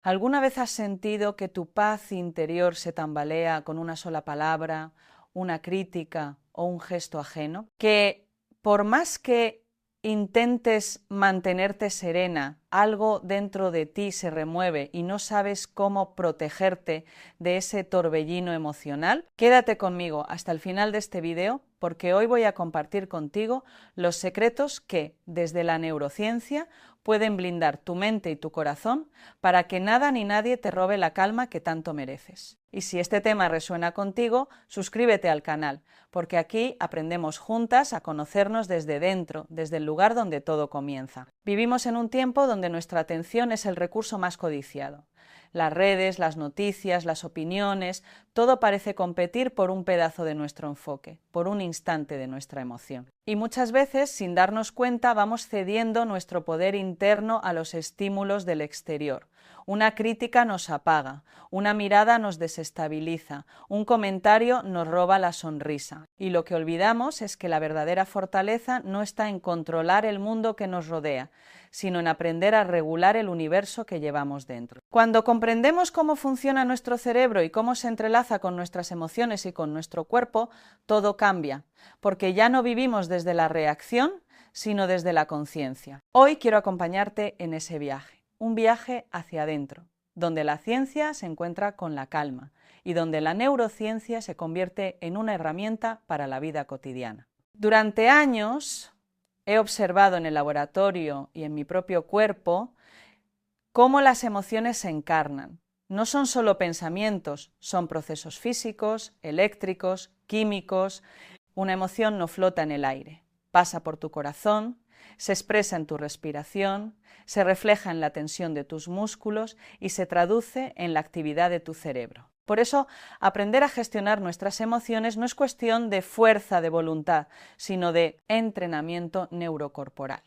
¿Alguna vez has sentido que tu paz interior se tambalea con una sola palabra, una crítica o un gesto ajeno? Que por más que intentes mantenerte serena, algo dentro de ti se remueve y no sabes cómo protegerte de ese torbellino emocional. Quédate conmigo hasta el final de este video porque hoy voy a compartir contigo los secretos que, desde la neurociencia, pueden blindar tu mente y tu corazón para que nada ni nadie te robe la calma que tanto mereces. Y si este tema resuena contigo, suscríbete al canal, porque aquí aprendemos juntas a conocernos desde dentro, desde el lugar donde todo comienza. Vivimos en un tiempo donde nuestra atención es el recurso más codiciado. Las redes, las noticias, las opiniones, todo parece competir por un pedazo de nuestro enfoque, por un instante de nuestra emoción. Y muchas veces, sin darnos cuenta, vamos cediendo nuestro poder interno a los estímulos del exterior. Una crítica nos apaga, una mirada nos desestabiliza, un comentario nos roba la sonrisa. Y lo que olvidamos es que la verdadera fortaleza no está en controlar el mundo que nos rodea, sino en aprender a regular el universo que llevamos dentro. Cuando comprendemos cómo funciona nuestro cerebro y cómo se entrelaza con nuestras emociones y con nuestro cuerpo, todo cambia, porque ya no vivimos desde la reacción, sino desde la conciencia. Hoy quiero acompañarte en ese viaje, un viaje hacia adentro, donde la ciencia se encuentra con la calma y donde la neurociencia se convierte en una herramienta para la vida cotidiana. Durante años he observado en el laboratorio y en mi propio cuerpo cómo las emociones se encarnan. No son solo pensamientos, son procesos físicos, eléctricos, químicos. Una emoción no flota en el aire, pasa por tu corazón, se expresa en tu respiración, se refleja en la tensión de tus músculos y se traduce en la actividad de tu cerebro. Por eso, aprender a gestionar nuestras emociones no es cuestión de fuerza de voluntad, sino de entrenamiento neurocorporal.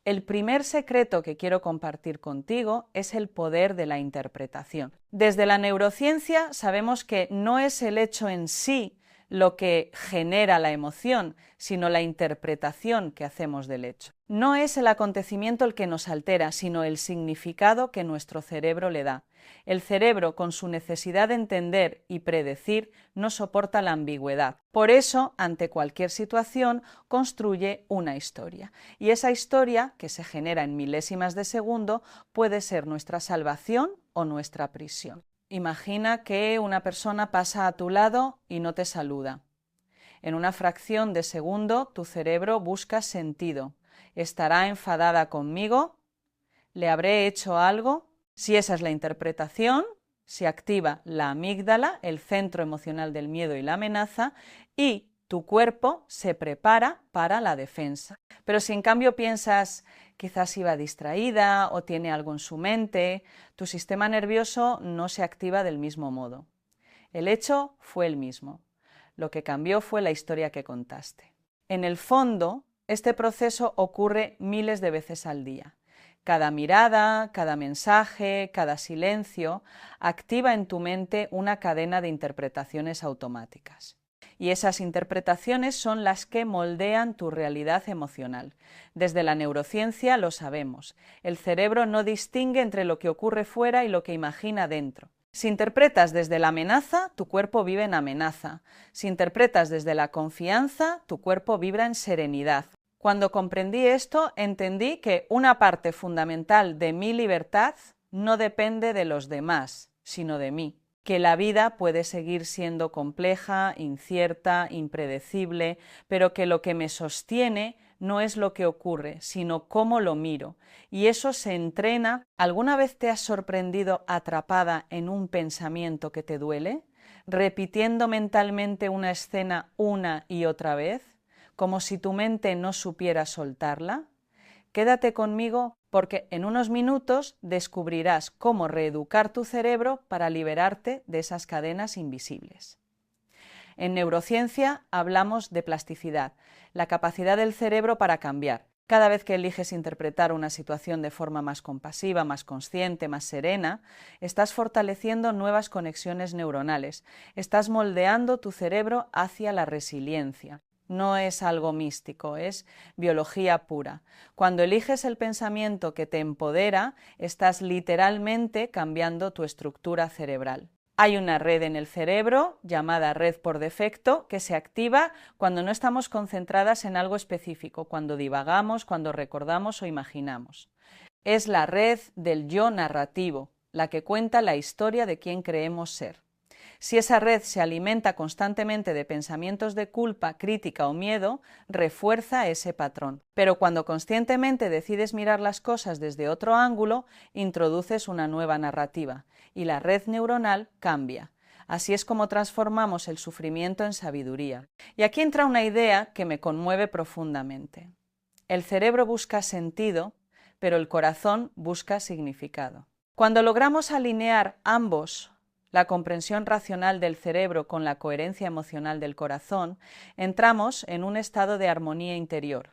El primer secreto que quiero compartir contigo es el poder de la interpretación. Desde la neurociencia sabemos que no es el hecho en sí lo que genera la emoción, sino la interpretación que hacemos del hecho. No es el acontecimiento el que nos altera, sino el significado que nuestro cerebro le da. El cerebro, con su necesidad de entender y predecir, no soporta la ambigüedad. Por eso, ante cualquier situación, construye una historia. Y esa historia, que se genera en milésimas de segundo, puede ser nuestra salvación o nuestra prisión. Imagina que una persona pasa a tu lado y no te saluda. En una fracción de segundo, tu cerebro busca sentido. ¿Estará enfadada conmigo? ¿Le habré hecho algo? Si esa es la interpretación, se activa la amígdala, el centro emocional del miedo y la amenaza, y tu cuerpo se prepara para la defensa. Pero si en cambio piensas, quizás iba distraída o tiene algo en su mente, tu sistema nervioso no se activa del mismo modo. El hecho fue el mismo. Lo que cambió fue la historia que contaste. En el fondo, este proceso ocurre miles de veces al día. Cada mirada, cada mensaje, cada silencio activa en tu mente una cadena de interpretaciones automáticas. Y esas interpretaciones son las que moldean tu realidad emocional. Desde la neurociencia lo sabemos. El cerebro no distingue entre lo que ocurre fuera y lo que imagina dentro. Si interpretas desde la amenaza, tu cuerpo vive en amenaza. Si interpretas desde la confianza, tu cuerpo vibra en serenidad. Cuando comprendí esto, entendí que una parte fundamental de mi libertad no depende de los demás, sino de mí. Que la vida puede seguir siendo compleja, incierta, impredecible, pero que lo que me sostiene no es lo que ocurre, sino cómo lo miro. Y eso se entrena. ¿Alguna vez te has sorprendido atrapada en un pensamiento que te duele, repitiendo mentalmente una escena una y otra vez, como si tu mente no supiera soltarla? Quédate conmigo porque en unos minutos descubrirás cómo reeducar tu cerebro para liberarte de esas cadenas invisibles. En neurociencia hablamos de plasticidad, la capacidad del cerebro para cambiar. Cada vez que eliges interpretar una situación de forma más compasiva, más consciente, más serena, estás fortaleciendo nuevas conexiones neuronales, estás moldeando tu cerebro hacia la resiliencia. no es algo místico, es biología pura. Cuando eliges el pensamiento que te empodera, estás literalmente cambiando tu estructura cerebral. Hay una red en el cerebro, llamada red por defecto, que se activa cuando no estamos concentradas en algo específico, cuando divagamos, cuando recordamos o imaginamos. Es la red del yo narrativo, la que cuenta la historia de quién creemos ser. Si esa red se alimenta constantemente de pensamientos de culpa, crítica o miedo, refuerza ese patrón. Pero cuando conscientemente decides mirar las cosas desde otro ángulo, introduces una nueva narrativa y la red neuronal cambia. Así es como transformamos el sufrimiento en sabiduría. Y aquí entra una idea que me conmueve profundamente. El cerebro busca sentido, pero el corazón busca significado. Cuando logramos alinear ambos, la comprensión racional del cerebro con la coherencia emocional del corazón, entramos en un estado de armonía interior.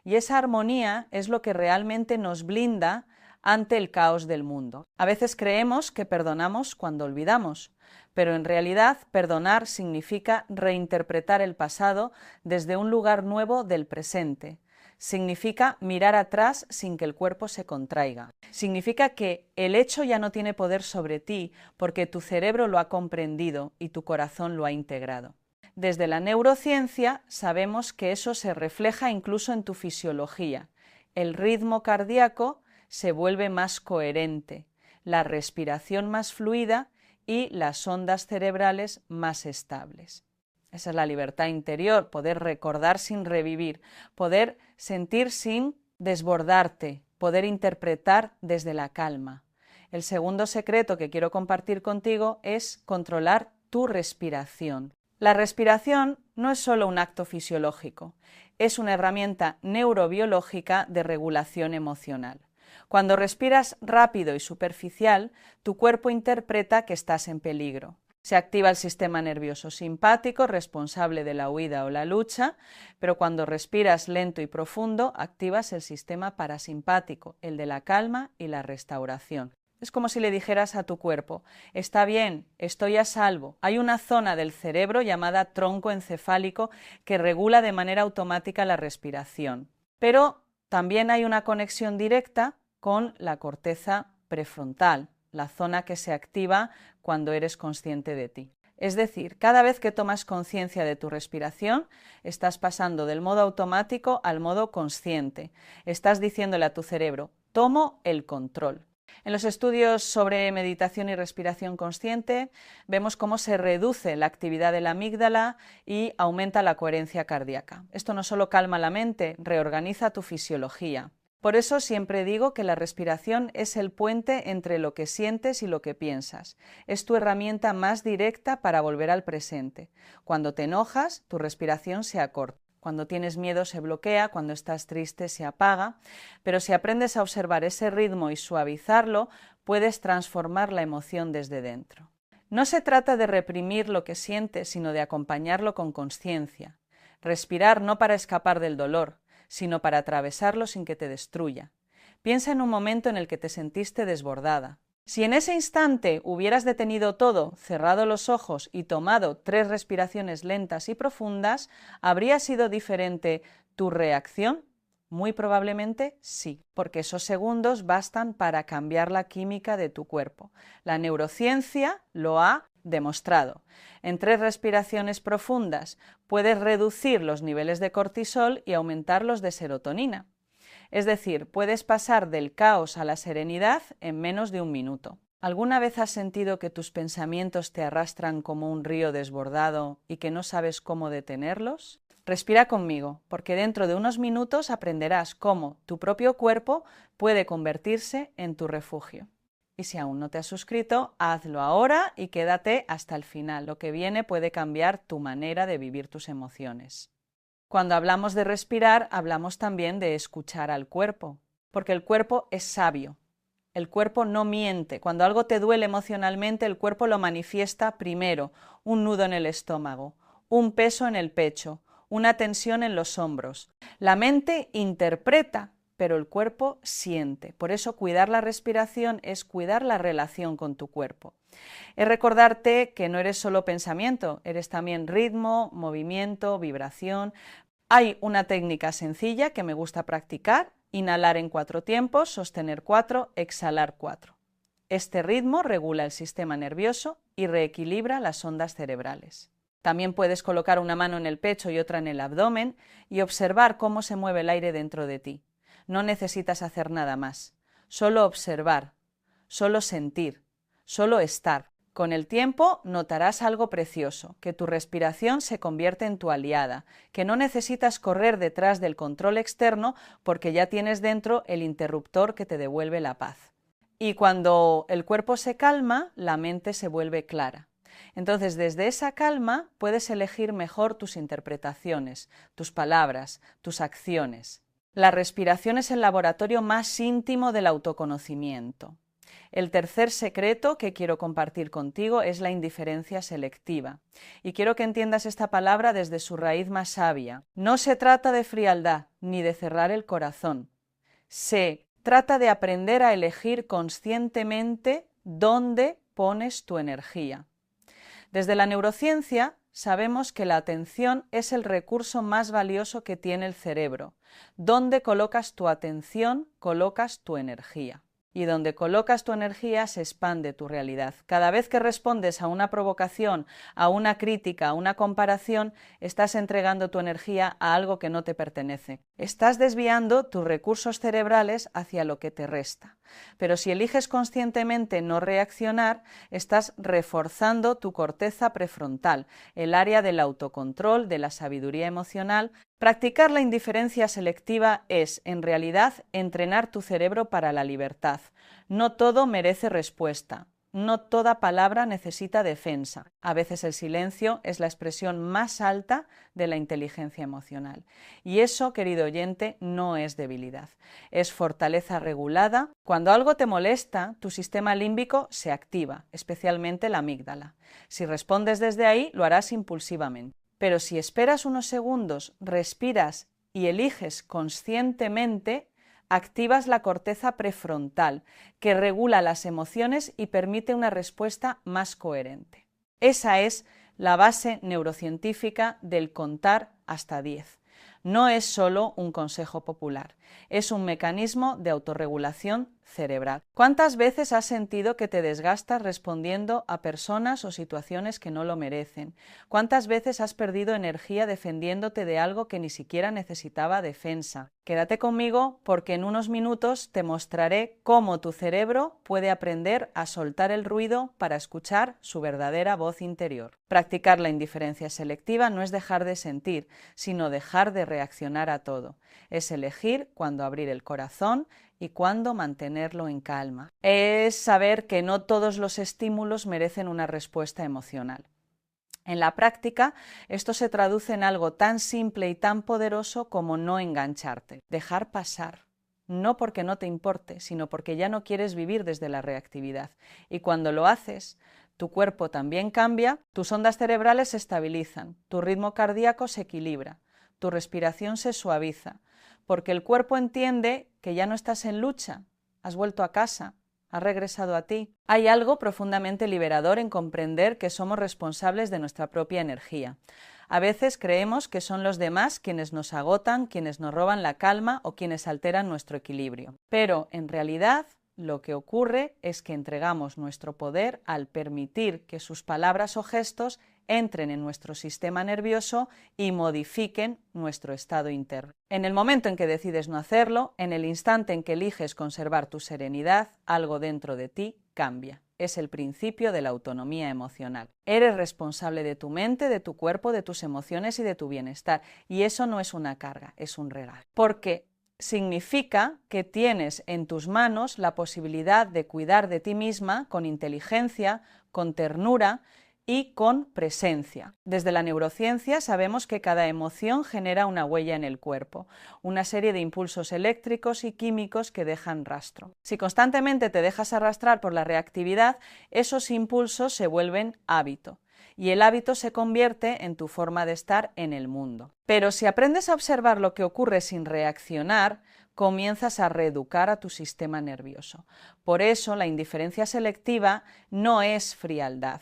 Y esa armonía es lo que realmente nos blinda ante el caos del mundo. A veces creemos que perdonamos cuando olvidamos, pero en realidad perdonar significa reinterpretar el pasado desde un lugar nuevo del presente. Significa mirar atrás sin que el cuerpo se contraiga. Significa que el hecho ya no tiene poder sobre ti porque tu cerebro lo ha comprendido y tu corazón lo ha integrado. Desde la neurociencia sabemos que eso se refleja incluso en tu fisiología. El ritmo cardíaco se vuelve más coherente, la respiración más fluida y las ondas cerebrales más estables. Esa es la libertad interior, poder recordar sin revivir, poder sentir sin desbordarte, poder interpretar desde la calma. El segundo secreto que quiero compartir contigo es controlar tu respiración. La respiración no es solo un acto fisiológico, es una herramienta neurobiológica de regulación emocional. Cuando respiras rápido y superficial, tu cuerpo interpreta que estás en peligro. Se activa el sistema nervioso simpático, responsable de la huida o la lucha, pero cuando respiras lento y profundo, activas el sistema parasimpático, el de la calma y la restauración. Es como si le dijeras a tu cuerpo, está bien, estoy a salvo. Hay una zona del cerebro llamada tronco encefálico que regula de manera automática la respiración. Pero también hay una conexión directa con la corteza prefrontal, la zona que se activa cuando eres consciente de ti. Es decir, cada vez que tomas conciencia de tu respiración, estás pasando del modo automático al modo consciente. Estás diciéndole a tu cerebro, tomo el control. En los estudios sobre meditación y respiración consciente vemos cómo se reduce la actividad de la amígdala y aumenta la coherencia cardíaca. Esto no solo calma la mente, reorganiza tu fisiología. Por eso siempre digo que la respiración es el puente entre lo que sientes y lo que piensas. Es tu herramienta más directa para volver al presente. Cuando te enojas, tu respiración se acorta. Cuando tienes miedo se bloquea, cuando estás triste se apaga, pero si aprendes a observar ese ritmo y suavizarlo, puedes transformar la emoción desde dentro. No se trata de reprimir lo que sientes, sino de acompañarlo con consciencia. Respirar no para escapar del dolor, sino para atravesarlo sin que te destruya. Piensa en un momento en el que te sentiste desbordada. Si en ese instante hubieras detenido todo, cerrado los ojos y tomado 3 respiraciones lentas y profundas, ¿habría sido diferente tu reacción? Muy probablemente sí, porque esos segundos bastan para cambiar la química de tu cuerpo. La neurociencia lo ha demostrado. En 3 respiraciones profundas puedes reducir los niveles de cortisol y aumentar los de serotonina. Es decir, puedes pasar del caos a la serenidad en menos de 1 minuto. ¿Alguna vez has sentido que tus pensamientos te arrastran como un río desbordado y que no sabes cómo detenerlos? Respira conmigo, porque dentro de unos minutos aprenderás cómo tu propio cuerpo puede convertirse en tu refugio. Y si aún no te has suscrito, hazlo ahora y quédate hasta el final. Lo que viene puede cambiar tu manera de vivir tus emociones. Cuando hablamos de respirar, hablamos también de escuchar al cuerpo, porque el cuerpo es sabio. El cuerpo no miente. Cuando algo te duele emocionalmente, el cuerpo lo manifiesta primero: un nudo en el estómago, un peso en el pecho, una tensión en los hombros. La mente interpreta, pero el cuerpo siente. Por eso cuidar la respiración es cuidar la relación con tu cuerpo. Es recordarte que no eres solo pensamiento, eres también ritmo, movimiento, vibración. Hay una técnica sencilla que me gusta practicar: inhalar en 4 tiempos, sostener 4, exhalar 4. Este ritmo regula el sistema nervioso y reequilibra las ondas cerebrales. También puedes colocar una mano en el pecho y otra en el abdomen y observar cómo se mueve el aire dentro de ti. No necesitas hacer nada más, solo observar, solo sentir, solo estar. Con el tiempo notarás algo precioso, que tu respiración se convierte en tu aliada, que no necesitas correr detrás del control externo porque ya tienes dentro el interruptor que te devuelve la paz. Y cuando el cuerpo se calma, la mente se vuelve clara. Entonces, desde esa calma puedes elegir mejor tus interpretaciones, tus palabras, tus acciones. La respiración es el laboratorio más íntimo del autoconocimiento. El tercer secreto que quiero compartir contigo es la indiferencia selectiva. Y quiero que entiendas esta palabra desde su raíz más sabia. No se trata de frialdad ni de cerrar el corazón. Se trata de aprender a elegir conscientemente dónde pones tu energía. Desde la neurociencia sabemos que la atención es el recurso más valioso que tiene el cerebro. Donde colocas tu atención, colocas tu energía. Y donde colocas tu energía se expande tu realidad. Cada vez que respondes a una provocación, a una crítica, a una comparación, estás entregando tu energía a algo que no te pertenece. Estás desviando tus recursos cerebrales hacia lo que te resta. Pero si eliges conscientemente no reaccionar, estás reforzando tu corteza prefrontal, el área del autocontrol, de la sabiduría emocional. Practicar la indiferencia selectiva es, en realidad, entrenar tu cerebro para la libertad. No todo merece respuesta. No toda palabra necesita defensa. A veces el silencio es la expresión más alta de la inteligencia emocional. Y eso, querido oyente, no es debilidad. Es fortaleza regulada. Cuando algo te molesta, tu sistema límbico se activa, especialmente la amígdala. Si respondes desde ahí, lo harás impulsivamente. Pero si esperas unos segundos, respiras y eliges conscientemente, activas la corteza prefrontal, que regula las emociones y permite una respuesta más coherente. Esa es la base neurocientífica del contar hasta 10. No es solo un consejo popular, es un mecanismo de autorregulación cerebral. ¿Cuántas veces has sentido que te desgastas respondiendo a personas o situaciones que no lo merecen? ¿Cuántas veces has perdido energía defendiéndote de algo que ni siquiera necesitaba defensa? Quédate conmigo porque en unos minutos te mostraré cómo tu cerebro puede aprender a soltar el ruido para escuchar su verdadera voz interior. Practicar la indiferencia selectiva no es dejar de sentir, sino dejar de reaccionar a todo. Es elegir cuándo abrir el corazón y cuándo mantenerlo en calma. Es saber que no todos los estímulos merecen una respuesta emocional. En la práctica, esto se traduce en algo tan simple y tan poderoso como no engancharte, dejar pasar. No porque no te importe, sino porque ya no quieres vivir desde la reactividad. Y cuando lo haces, tu cuerpo también cambia, tus ondas cerebrales se estabilizan, tu ritmo cardíaco se equilibra, tu respiración se suaviza, porque el cuerpo entiende que ya no estás en lucha, has vuelto a casa, has regresado a ti. Hay algo profundamente liberador en comprender que somos responsables de nuestra propia energía. A veces creemos que son los demás quienes nos agotan, quienes nos roban la calma o quienes alteran nuestro equilibrio. Pero, en realidad, lo que ocurre es que entregamos nuestro poder al permitir que sus palabras o gestos entren en nuestro sistema nervioso y modifiquen nuestro estado interno. En el momento en que decides no hacerlo, en el instante en que eliges conservar tu serenidad, algo dentro de ti cambia. Es el principio de la autonomía emocional. Eres responsable de tu mente, de tu cuerpo, de tus emociones y de tu bienestar. Y eso no es una carga, es un regalo. Porque significa que tienes en tus manos la posibilidad de cuidar de ti misma con inteligencia, con ternura y con presencia. Desde la neurociencia sabemos que cada emoción genera una huella en el cuerpo, una serie de impulsos eléctricos y químicos que dejan rastro. Si constantemente te dejas arrastrar por la reactividad, esos impulsos se vuelven hábito. Y el hábito se convierte en tu forma de estar en el mundo. Pero si aprendes a observar lo que ocurre sin reaccionar, comienzas a reeducar a tu sistema nervioso. Por eso la indiferencia selectiva no es frialdad,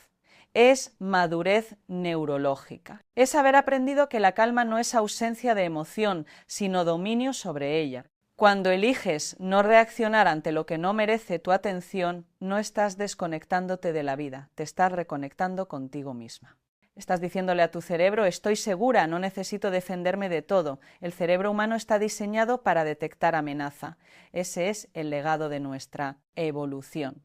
es madurez neurológica. Es haber aprendido que la calma no es ausencia de emoción, sino dominio sobre ella. Cuando eliges no reaccionar ante lo que no merece tu atención, no estás desconectándote de la vida, te estás reconectando contigo misma. Estás diciéndole a tu cerebro, estoy segura, no necesito defenderme de todo. El cerebro humano está diseñado para detectar amenaza. Ese es el legado de nuestra evolución.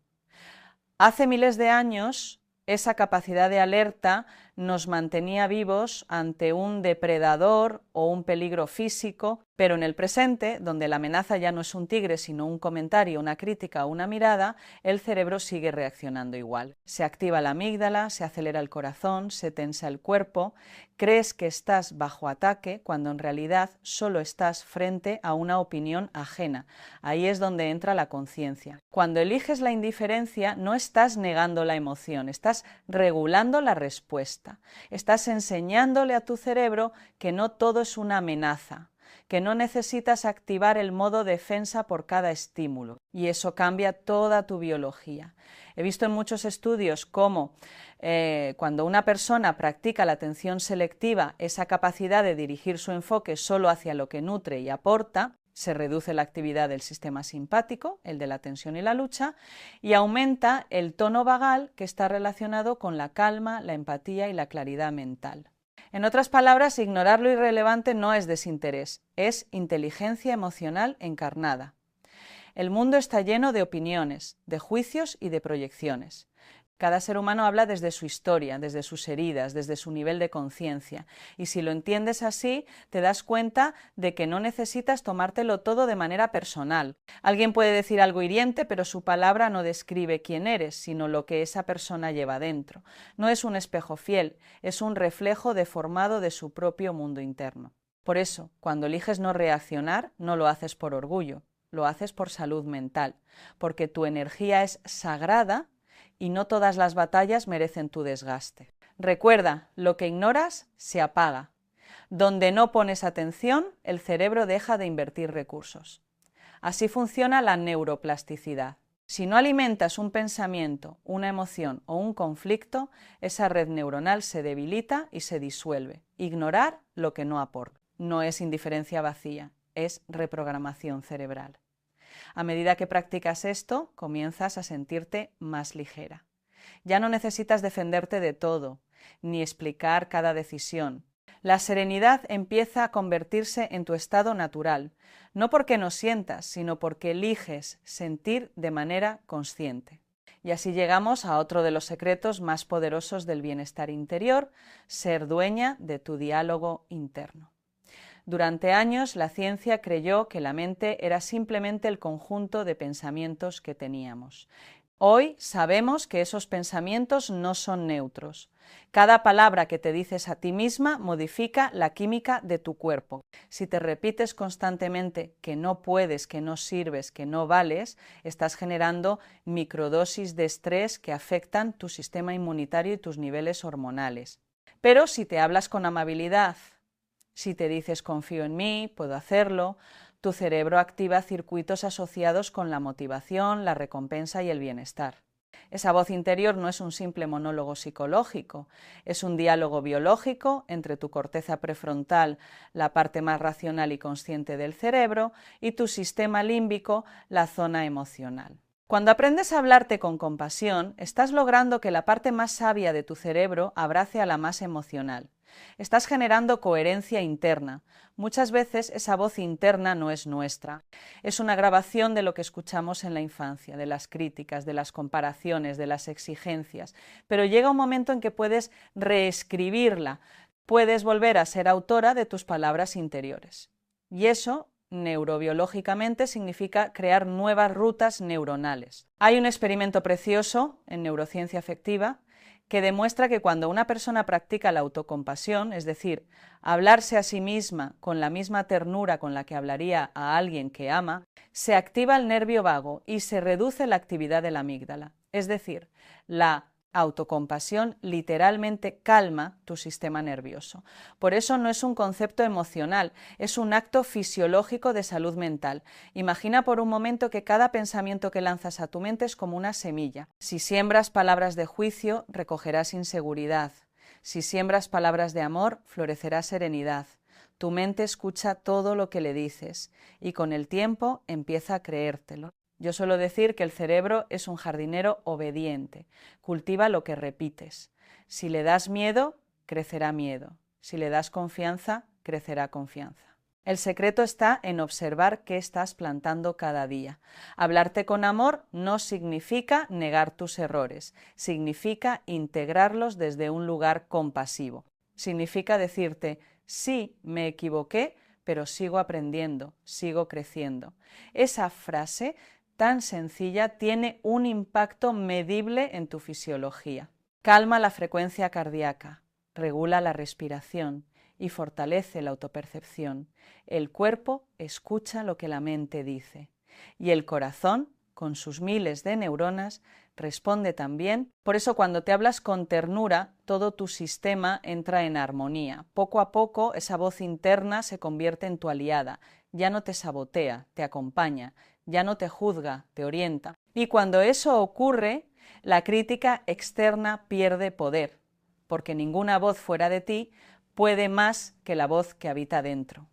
Hace miles de años, esa capacidad de alerta nos mantenía vivos ante un depredador o un peligro físico, pero en el presente, donde la amenaza ya no es un tigre, sino un comentario, una crítica o una mirada, el cerebro sigue reaccionando igual. Se activa la amígdala, se acelera el corazón, se tensa el cuerpo, crees que estás bajo ataque cuando en realidad solo estás frente a una opinión ajena. Ahí es donde entra la conciencia. Cuando eliges la indiferencia, no estás negando la emoción, estás regulando la respuesta. Estás enseñándole a tu cerebro que no todo es una amenaza, que no necesitas activar el modo defensa por cada estímulo, y eso cambia toda tu biología. He visto en muchos estudios cómo cuando una persona practica la atención selectiva, esa capacidad de dirigir su enfoque solo hacia lo que nutre y aporta, se reduce la actividad del sistema simpático, el de la tensión y la lucha, y aumenta el tono vagal que está relacionado con la calma, la empatía y la claridad mental. En otras palabras, ignorar lo irrelevante no es desinterés, es inteligencia emocional encarnada. El mundo está lleno de opiniones, de juicios y de proyecciones. Cada ser humano habla desde su historia, desde sus heridas, desde su nivel de conciencia. Y si lo entiendes así, te das cuenta de que no necesitas tomártelo todo de manera personal. Alguien puede decir algo hiriente, pero su palabra no describe quién eres, sino lo que esa persona lleva dentro. No es un espejo fiel, es un reflejo deformado de su propio mundo interno. Por eso, cuando eliges no reaccionar, no lo haces por orgullo, lo haces por salud mental, porque tu energía es sagrada y no todas las batallas merecen tu desgaste. Recuerda, lo que ignoras se apaga. Donde no pones atención, el cerebro deja de invertir recursos. Así funciona la neuroplasticidad. Si no alimentas un pensamiento, una emoción o un conflicto, esa red neuronal se debilita y se disuelve. Ignorar lo que no aporta. No es indiferencia vacía, es reprogramación cerebral. A medida que practicas esto, comienzas a sentirte más ligera. Ya no necesitas defenderte de todo, ni explicar cada decisión. La serenidad empieza a convertirse en tu estado natural, no porque no sientas, sino porque eliges sentir de manera consciente. Y así llegamos a otro de los secretos más poderosos del bienestar interior, ser dueña de tu diálogo interno. Durante años la ciencia creyó que la mente era simplemente el conjunto de pensamientos que teníamos. Hoy sabemos que esos pensamientos no son neutros. Cada palabra que te dices a ti misma modifica la química de tu cuerpo. Si te repites constantemente que no puedes, que no sirves, que no vales, estás generando microdosis de estrés que afectan tu sistema inmunitario y tus niveles hormonales. Pero si te hablas con amabilidad, si te dices confío en mí, puedo hacerlo, tu cerebro activa circuitos asociados con la motivación, la recompensa y el bienestar. Esa voz interior no es un simple monólogo psicológico, es un diálogo biológico entre tu corteza prefrontal, la parte más racional y consciente del cerebro, y tu sistema límbico, la zona emocional. Cuando aprendes a hablarte con compasión, estás logrando que la parte más sabia de tu cerebro abrace a la más emocional. Estás generando coherencia interna. Muchas veces esa voz interna no es nuestra. Es una grabación de lo que escuchamos en la infancia, de las críticas, de las comparaciones, de las exigencias. Pero llega un momento en que puedes reescribirla, puedes volver a ser autora de tus palabras interiores. Y eso, neurobiológicamente, significa crear nuevas rutas neuronales. Hay un experimento precioso en neurociencia afectiva que demuestra que cuando una persona practica la autocompasión, es decir, hablarse a sí misma con la misma ternura con la que hablaría a alguien que ama, se activa el nervio vago y se reduce la actividad de la amígdala, es decir, la Autocompasión literalmente calma tu sistema nervioso. Por eso no es un concepto emocional, es un acto fisiológico de salud mental. Imagina por un momento que cada pensamiento que lanzas a tu mente es como una semilla. Si siembras palabras de juicio, recogerás inseguridad. Si siembras palabras de amor, florecerá serenidad. Tu mente escucha todo lo que le dices y con el tiempo empieza a creértelo. Yo suelo decir que el cerebro es un jardinero obediente, cultiva lo que repites. Si le das miedo, crecerá miedo. Si le das confianza, crecerá confianza. El secreto está en observar qué estás plantando cada día. Hablarte con amor no significa negar tus errores, significa integrarlos desde un lugar compasivo. Significa decirte, sí, me equivoqué, pero sigo aprendiendo, sigo creciendo. Esa frase tan sencilla tiene un impacto medible en tu fisiología. Calma la frecuencia cardíaca, regula la respiración y fortalece la autopercepción. El cuerpo escucha lo que la mente dice y el corazón, con sus miles de neuronas, responde también. Por eso cuando te hablas con ternura, todo tu sistema entra en armonía. Poco a poco esa voz interna se convierte en tu aliada, ya no te sabotea, te acompaña, ya no te juzga, te orienta. Y cuando eso ocurre, la crítica externa pierde poder, porque ninguna voz fuera de ti puede más que la voz que habita dentro.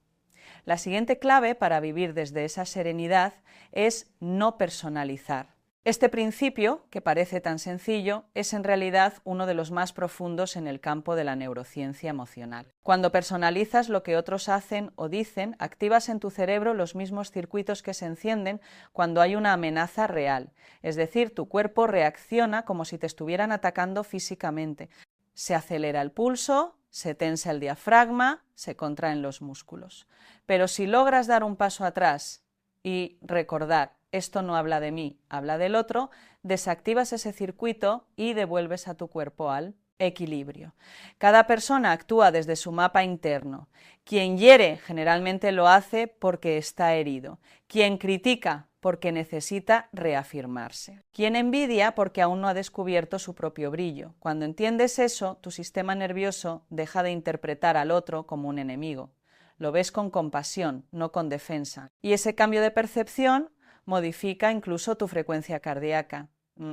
La siguiente clave para vivir desde esa serenidad es no personalizar. Este principio, que parece tan sencillo, es en realidad uno de los más profundos en el campo de la neurociencia emocional. Cuando personalizas lo que otros hacen o dicen, activas en tu cerebro los mismos circuitos que se encienden cuando hay una amenaza real. Es decir, tu cuerpo reacciona como si te estuvieran atacando físicamente. Se acelera el pulso, se tensa el diafragma, se contraen los músculos. Pero si logras dar un paso atrás y recordar, esto no habla de mí, habla del otro, desactivas ese circuito y devuelves a tu cuerpo al equilibrio. Cada persona actúa desde su mapa interno. Quien hiere generalmente lo hace porque está herido. Quien critica porque necesita reafirmarse. Quien envidia porque aún no ha descubierto su propio brillo. Cuando entiendes eso, tu sistema nervioso deja de interpretar al otro como un enemigo. Lo ves con compasión, no con defensa. Y ese cambio de percepción modifica incluso tu frecuencia cardíaca.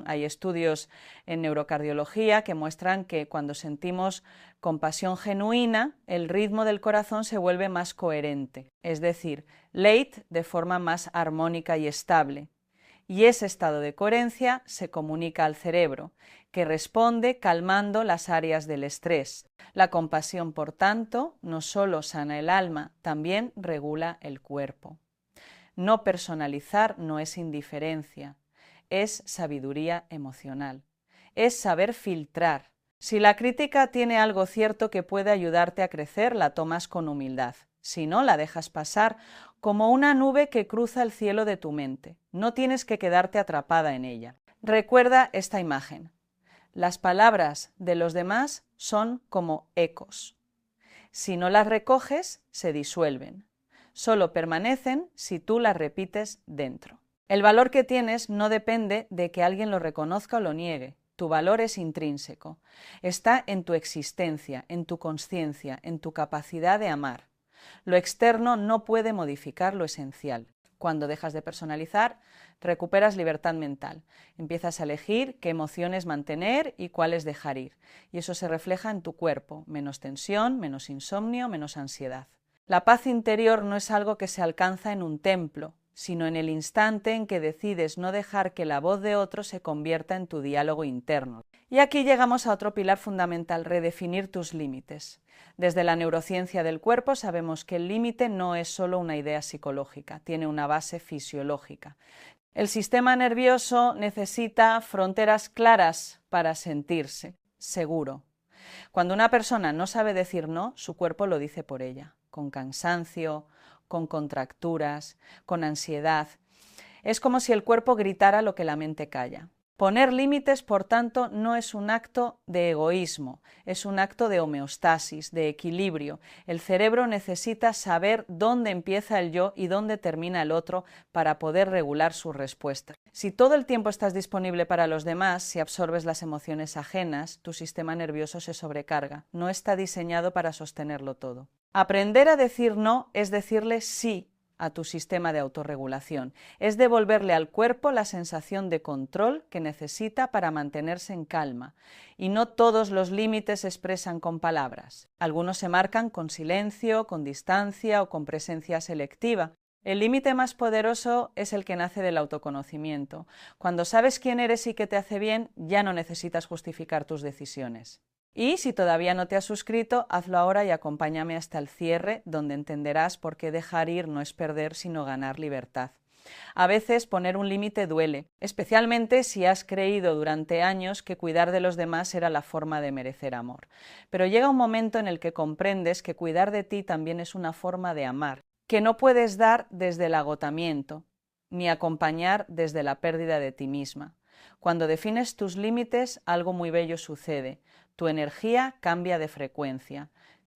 Hay estudios en neurocardiología que muestran que cuando sentimos compasión genuina, el ritmo del corazón se vuelve más coherente, es decir, late de forma más armónica y estable. Y ese estado de coherencia se comunica al cerebro, que responde calmando las áreas del estrés. La compasión, por tanto, no solo sana el alma, también regula el cuerpo. No personalizar no es indiferencia, es sabiduría emocional, es saber filtrar. Si la crítica tiene algo cierto que puede ayudarte a crecer, la tomas con humildad. Si no, la dejas pasar como una nube que cruza el cielo de tu mente. No tienes que quedarte atrapada en ella. Recuerda esta imagen. Las palabras de los demás son como ecos. Si no las recoges, se disuelven. Solo permanecen si tú las repites dentro. El valor que tienes no depende de que alguien lo reconozca o lo niegue. Tu valor es intrínseco. Está en tu existencia, en tu consciencia, en tu capacidad de amar. Lo externo no puede modificar lo esencial. Cuando dejas de personalizar, recuperas libertad mental. Empiezas a elegir qué emociones mantener y cuáles dejar ir. Y eso se refleja en tu cuerpo. Menos tensión, menos insomnio, menos ansiedad. La paz interior no es algo que se alcanza en un templo, sino en el instante en que decides no dejar que la voz de otro se convierta en tu diálogo interno. Y aquí llegamos a otro pilar fundamental, redefinir tus límites. Desde la neurociencia del cuerpo sabemos que el límite no es solo una idea psicológica, tiene una base fisiológica. El sistema nervioso necesita fronteras claras para sentirse seguro. Cuando una persona no sabe decir no, su cuerpo lo dice por ella, con cansancio, con contracturas, con ansiedad. Es como si el cuerpo gritara lo que la mente calla. Poner límites, por tanto, no es un acto de egoísmo, es un acto de homeostasis, de equilibrio. El cerebro necesita saber dónde empieza el yo y dónde termina el otro para poder regular sus respuestas. Si todo el tiempo estás disponible para los demás, si absorbes las emociones ajenas, tu sistema nervioso se sobrecarga. No está diseñado para sostenerlo todo. Aprender a decir no es decirle sí a tu sistema de autorregulación, es devolverle al cuerpo la sensación de control que necesita para mantenerse en calma. Y no todos los límites se expresan con palabras. Algunos se marcan con silencio, con distancia o con presencia selectiva. El límite más poderoso es el que nace del autoconocimiento. Cuando sabes quién eres y qué te hace bien, ya no necesitas justificar tus decisiones. Y si todavía no te has suscrito, hazlo ahora y acompáñame hasta el cierre, donde entenderás por qué dejar ir no es perder, sino ganar libertad. A veces poner un límite duele, especialmente si has creído durante años que cuidar de los demás era la forma de merecer amor. Pero llega un momento en el que comprendes que cuidar de ti también es una forma de amar, que no puedes dar desde el agotamiento, ni acompañar desde la pérdida de ti misma. Cuando defines tus límites, algo muy bello sucede. Tu energía cambia de frecuencia.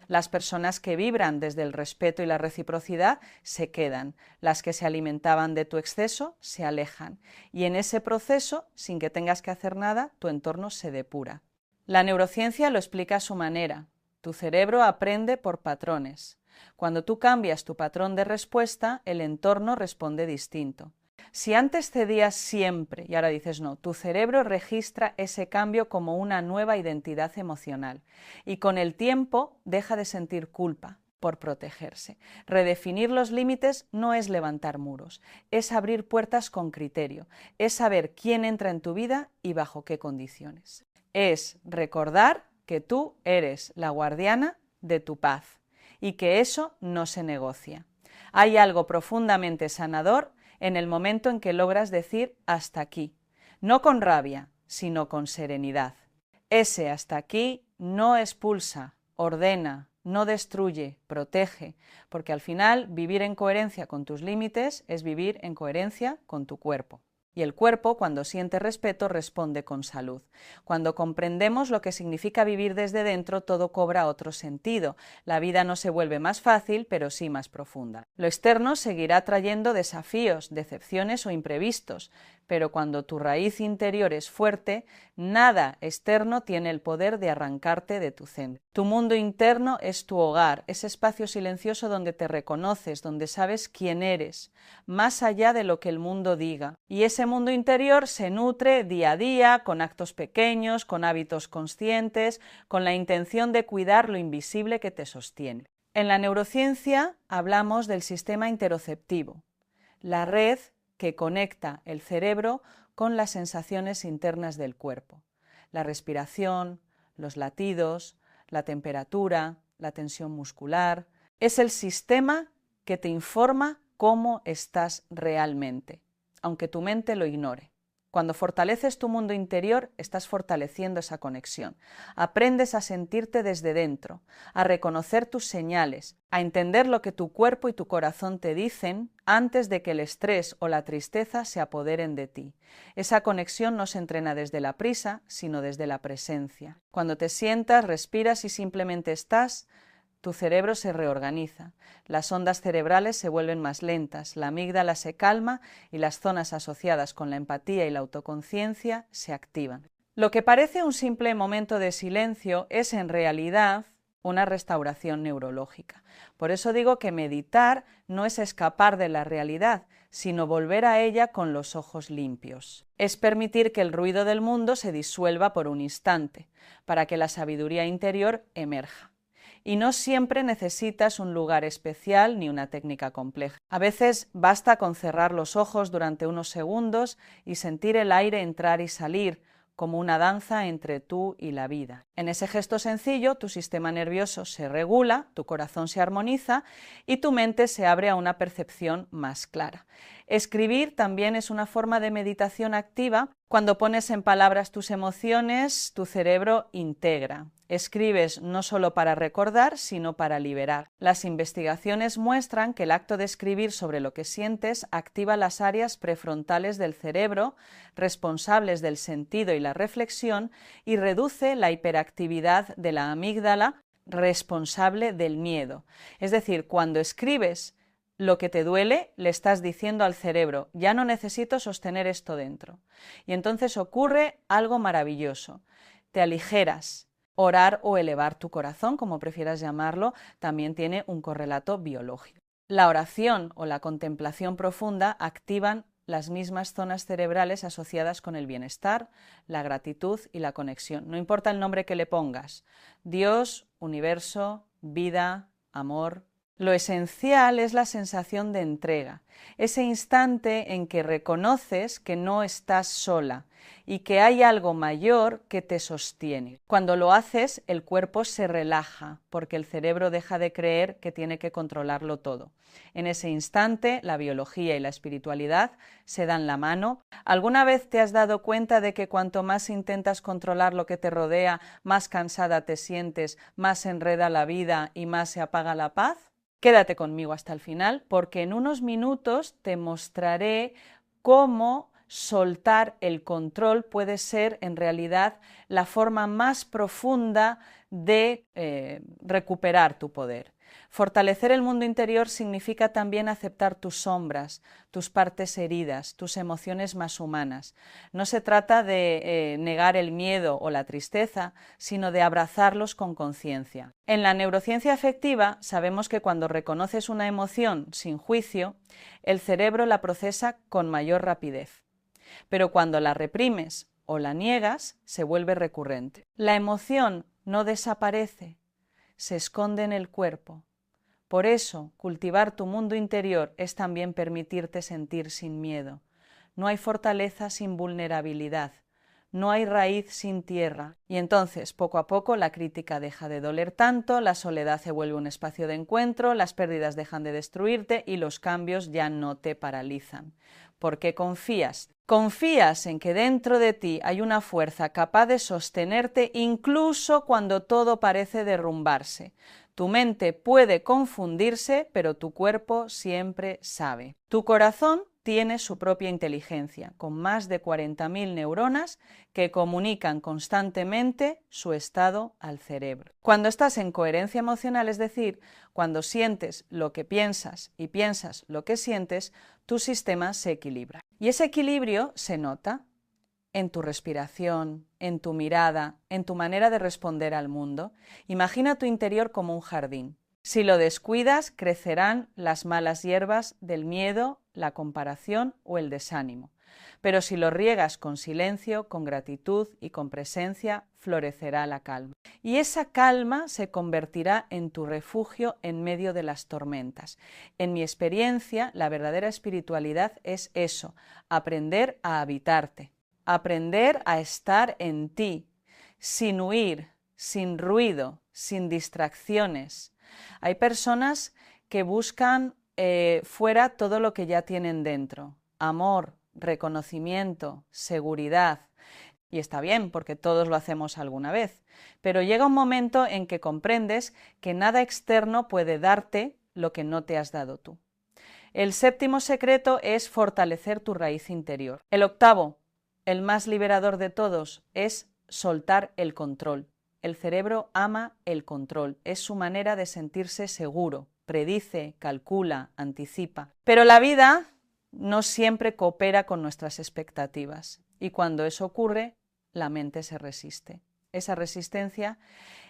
Las personas que vibran desde el respeto y la reciprocidad se quedan. Las que se alimentaban de tu exceso se alejan. Y en ese proceso, sin que tengas que hacer nada, tu entorno se depura. La neurociencia lo explica a su manera. Tu cerebro aprende por patrones. Cuando tú cambias tu patrón de respuesta, el entorno responde distinto. Si antes cedías siempre y ahora dices no, tu cerebro registra ese cambio como una nueva identidad emocional y con el tiempo deja de sentir culpa por protegerse. Redefinir los límites no es levantar muros, es abrir puertas con criterio, es saber quién entra en tu vida y bajo qué condiciones. Es recordar que tú eres la guardiana de tu paz y que eso no se negocia. Hay algo profundamente sanador en el momento en que logras decir hasta aquí, no con rabia, sino con serenidad. Ese hasta aquí no expulsa, ordena, no destruye, protege, porque al final vivir en coherencia con tus límites es vivir en coherencia con tu cuerpo. Y el cuerpo, cuando siente respeto, responde con salud. Cuando comprendemos lo que significa vivir desde dentro, todo cobra otro sentido. La vida no se vuelve más fácil, pero sí más profunda. Lo externo seguirá trayendo desafíos, decepciones o imprevistos, pero cuando tu raíz interior es fuerte, nada externo tiene el poder de arrancarte de tu centro. Tu mundo interno es tu hogar, ese espacio silencioso donde te reconoces, donde sabes quién eres, más allá de lo que el mundo diga. Y ese mundo interior se nutre día a día, con actos pequeños, con hábitos conscientes, con la intención de cuidar lo invisible que te sostiene. En la neurociencia hablamos del sistema interoceptivo, la red que conecta el cerebro con las sensaciones internas del cuerpo. La respiración, los latidos, la temperatura, la tensión muscular. Es el sistema que te informa cómo estás realmente, aunque tu mente lo ignore. Cuando fortaleces tu mundo interior, estás fortaleciendo esa conexión. Aprendes a sentirte desde dentro, a reconocer tus señales, a entender lo que tu cuerpo y tu corazón te dicen antes de que el estrés o la tristeza se apoderen de ti. Esa conexión no se entrena desde la prisa, sino desde la presencia. Cuando te sientas, respiras y simplemente estás, tu cerebro se reorganiza, las ondas cerebrales se vuelven más lentas, la amígdala se calma y las zonas asociadas con la empatía y la autoconciencia se activan. Lo que parece un simple momento de silencio es en realidad una restauración neurológica. Por eso digo que meditar no es escapar de la realidad, sino volver a ella con los ojos limpios. Es permitir que el ruido del mundo se disuelva por un instante, para que la sabiduría interior emerja. Y no siempre necesitas un lugar especial ni una técnica compleja. A veces basta con cerrar los ojos durante unos segundos y sentir el aire entrar y salir, como una danza entre tú y la vida. En ese gesto sencillo, tu sistema nervioso se regula, tu corazón se armoniza y tu mente se abre a una percepción más clara. Escribir también es una forma de meditación activa. Cuando pones en palabras tus emociones, tu cerebro integra. Escribes no solo para recordar, sino para liberar. Las investigaciones muestran que el acto de escribir sobre lo que sientes activa las áreas prefrontales del cerebro, responsables del sentido y la reflexión, y reduce la hiperactividad de la amígdala, responsable del miedo. Es decir, cuando escribes lo que te duele, le estás diciendo al cerebro, ya no necesito sostener esto dentro. Y entonces ocurre algo maravilloso. Te aligeras. Orar o elevar tu corazón, como prefieras llamarlo, también tiene un correlato biológico. La oración o la contemplación profunda activan las mismas zonas cerebrales asociadas con el bienestar, la gratitud y la conexión. No importa el nombre que le pongas. Dios, universo, vida, amor. Lo esencial es la sensación de entrega, ese instante en que reconoces que no estás sola y que hay algo mayor que te sostiene. Cuando lo haces, el cuerpo se relaja porque el cerebro deja de creer que tiene que controlarlo todo. En ese instante, la biología y la espiritualidad se dan la mano. ¿Alguna vez te has dado cuenta de que cuanto más intentas controlar lo que te rodea, más cansada te sientes, más se enreda la vida y más se apaga la paz? Quédate conmigo hasta el final porque en unos minutos te mostraré cómo soltar el control puede ser en realidad la forma más profunda de recuperar tu poder. Fortalecer el mundo interior significa también aceptar tus sombras, tus partes heridas, tus emociones más humanas. No se trata de negar el miedo o la tristeza, sino de abrazarlos con conciencia. En la neurociencia afectiva sabemos que cuando reconoces una emoción sin juicio, el cerebro la procesa con mayor rapidez. Pero cuando la reprimes o la niegas, se vuelve recurrente. La emoción no desaparece, se esconde en el cuerpo. Por eso, cultivar tu mundo interior es también permitirte sentir sin miedo. No hay fortaleza sin vulnerabilidad, no hay raíz sin tierra. Y entonces, poco a poco, la crítica deja de doler tanto, la soledad se vuelve un espacio de encuentro, las pérdidas dejan de destruirte y los cambios ya no te paralizan. Porque confías. Confías en que dentro de ti hay una fuerza capaz de sostenerte incluso cuando todo parece derrumbarse. Tu mente puede confundirse, pero tu cuerpo siempre sabe. Tu corazón tiene su propia inteligencia, con más de 40.000 neuronas que comunican constantemente su estado al cerebro. Cuando estás en coherencia emocional, es decir, cuando sientes lo que piensas y piensas lo que sientes, tu sistema se equilibra. Y ese equilibrio se nota en tu respiración, en tu mirada, en tu manera de responder al mundo. Imagina tu interior como un jardín. Si lo descuidas, crecerán las malas hierbas del miedo, la comparación o el desánimo. Pero si lo riegas con silencio, con gratitud y con presencia, florecerá la calma. Y esa calma se convertirá en tu refugio en medio de las tormentas. En mi experiencia, la verdadera espiritualidad es eso, aprender a habitarte. Aprender a estar en ti, sin huir, sin ruido, sin distracciones. Hay personas que buscan fuera todo lo que ya tienen dentro. Amor, reconocimiento, seguridad. Y está bien, porque todos lo hacemos alguna vez. Pero llega un momento en que comprendes que nada externo puede darte lo que no te has dado tú. El séptimo secreto es fortalecer tu raíz interior. El octavo, el más liberador de todos, es soltar el control. El cerebro ama el control, es su manera de sentirse seguro, predice, calcula, anticipa. Pero la vida no siempre coopera con nuestras expectativas y cuando eso ocurre, la mente se resiste. Esa resistencia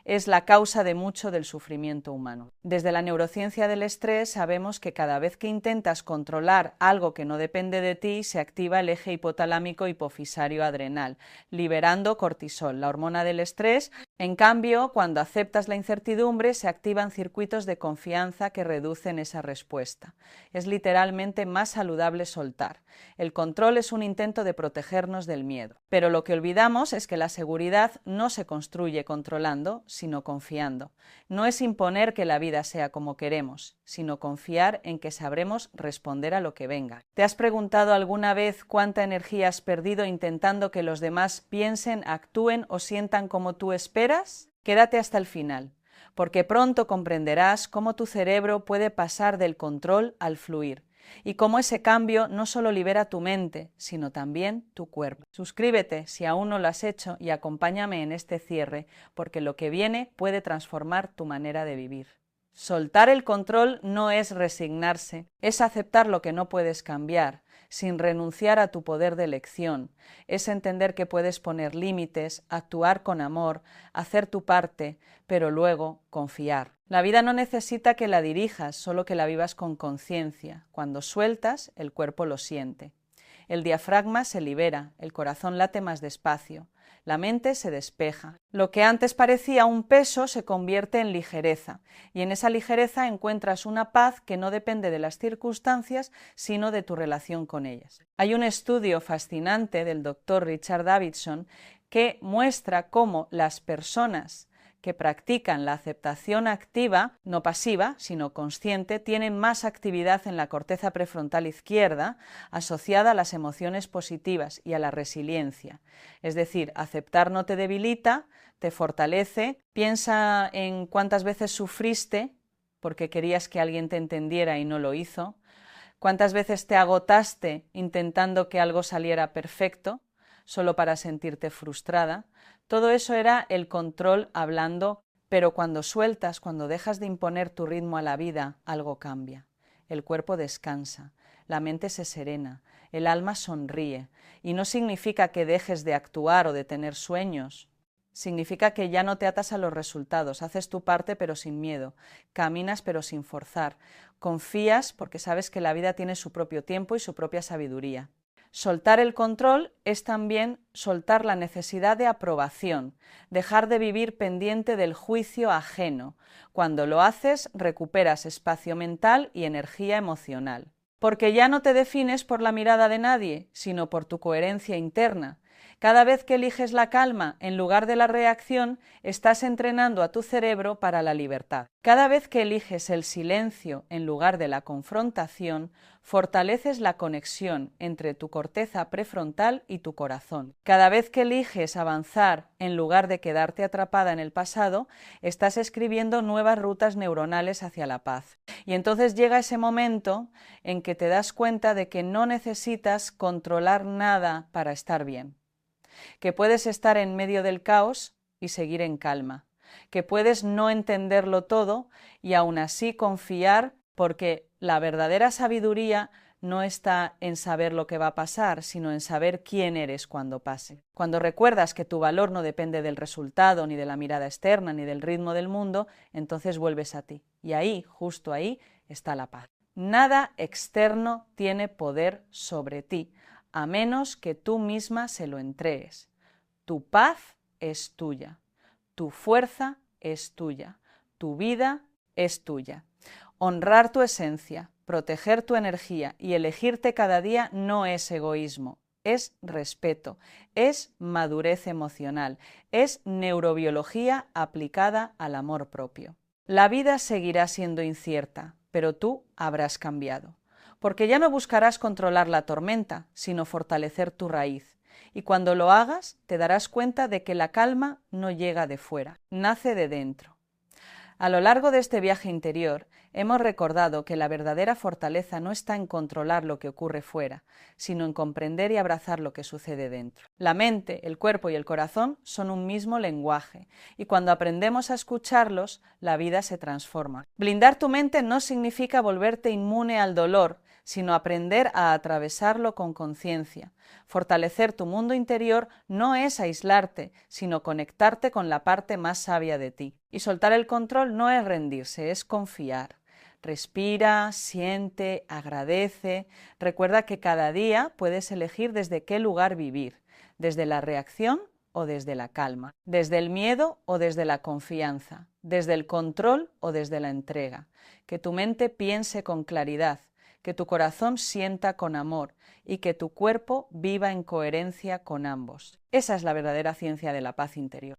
es la causa de mucho del sufrimiento humano. Desde la neurociencia del estrés sabemos que cada vez que intentas controlar algo que no depende de ti, se activa el eje hipotalámico hipofisario adrenal, liberando cortisol, la hormona del estrés. En cambio, cuando aceptas la incertidumbre, se activan circuitos de confianza que reducen esa respuesta. Es literalmente más saludable soltar. El control es un intento de protegernos del miedo. Pero lo que olvidamos es que la seguridad no se construye controlando, sino confiando. No es imponer que la vida sea como queremos, sino confiar en que sabremos responder a lo que venga. ¿Te has preguntado alguna vez cuánta energía has perdido intentando que los demás piensen, actúen o sientan como tú esperas? Quédate hasta el final, porque pronto comprenderás cómo tu cerebro puede pasar del control al fluir, y cómo ese cambio no solo libera tu mente, sino también tu cuerpo. Suscríbete si aún no lo has hecho y acompáñame en este cierre, porque lo que viene puede transformar tu manera de vivir. Soltar el control no es resignarse, es aceptar lo que no puedes cambiar, sin renunciar a tu poder de elección, es entender que puedes poner límites, actuar con amor, hacer tu parte, pero luego confiar. La vida no necesita que la dirijas, solo que la vivas con conciencia. Cuando sueltas, el cuerpo lo siente. El diafragma se libera, el corazón late más despacio, la mente se despeja. Lo que antes parecía un peso se convierte en ligereza, y en esa ligereza encuentras una paz que no depende de las circunstancias, sino de tu relación con ellas. Hay un estudio fascinante del doctor Richard Davidson que muestra cómo las personas que practican la aceptación activa, no pasiva, sino consciente, tienen más actividad en la corteza prefrontal izquierda asociada a las emociones positivas y a la resiliencia. Es decir, aceptar no te debilita, te fortalece. Piensa en cuántas veces sufriste porque querías que alguien te entendiera y no lo hizo, cuántas veces te agotaste intentando que algo saliera perfecto, solo para sentirte frustrada. Todo eso era el control hablando, pero cuando sueltas, cuando dejas de imponer tu ritmo a la vida, algo cambia. El cuerpo descansa, la mente se serena, el alma sonríe, y no significa que dejes de actuar o de tener sueños. Significa que ya no te atas a los resultados, haces tu parte pero sin miedo, caminas pero sin forzar, confías porque sabes que la vida tiene su propio tiempo y su propia sabiduría. Soltar el control es también soltar la necesidad de aprobación, dejar de vivir pendiente del juicio ajeno. Cuando lo haces, recuperas espacio mental y energía emocional. Porque ya no te defines por la mirada de nadie, sino por tu coherencia interna. Cada vez que eliges la calma en lugar de la reacción, estás entrenando a tu cerebro para la libertad. Cada vez que eliges el silencio en lugar de la confrontación, fortaleces la conexión entre tu corteza prefrontal y tu corazón. Cada vez que eliges avanzar en lugar de quedarte atrapada en el pasado, estás escribiendo nuevas rutas neuronales hacia la paz. Y entonces llega ese momento en que te das cuenta de que no necesitas controlar nada para estar bien, que puedes estar en medio del caos y seguir en calma, que puedes no entenderlo todo y aún así confiar, porque la verdadera sabiduría no está en saber lo que va a pasar, sino en saber quién eres cuando pase. Cuando recuerdas que tu valor no depende del resultado, ni de la mirada externa, ni del ritmo del mundo, entonces vuelves a ti. Y ahí, justo ahí, está la paz. Nada externo tiene poder sobre ti, a menos que tú misma se lo entregues. Tu paz es tuya, tu fuerza es tuya, tu vida es tuya. Honrar tu esencia, proteger tu energía y elegirte cada día no es egoísmo, es respeto, es madurez emocional, es neurobiología aplicada al amor propio. La vida seguirá siendo incierta, pero tú habrás cambiado, porque ya no buscarás controlar la tormenta, sino fortalecer tu raíz. Y cuando lo hagas, te darás cuenta de que la calma no llega de fuera, nace de dentro. A lo largo de este viaje interior, hemos recordado que la verdadera fortaleza no está en controlar lo que ocurre fuera, sino en comprender y abrazar lo que sucede dentro. La mente, el cuerpo y el corazón son un mismo lenguaje, y cuando aprendemos a escucharlos, la vida se transforma. Blindar tu mente no significa volverte inmune al dolor, sino aprender a atravesarlo con conciencia. Fortalecer tu mundo interior no es aislarte, sino conectarte con la parte más sabia de ti. Y soltar el control no es rendirse, es confiar. Respira, siente, agradece. Recuerda que cada día puedes elegir desde qué lugar vivir, desde la reacción o desde la calma, desde el miedo o desde la confianza, desde el control o desde la entrega. Que tu mente piense con claridad, que tu corazón sienta con amor y que tu cuerpo viva en coherencia con ambos. Esa es la verdadera ciencia de la paz interior.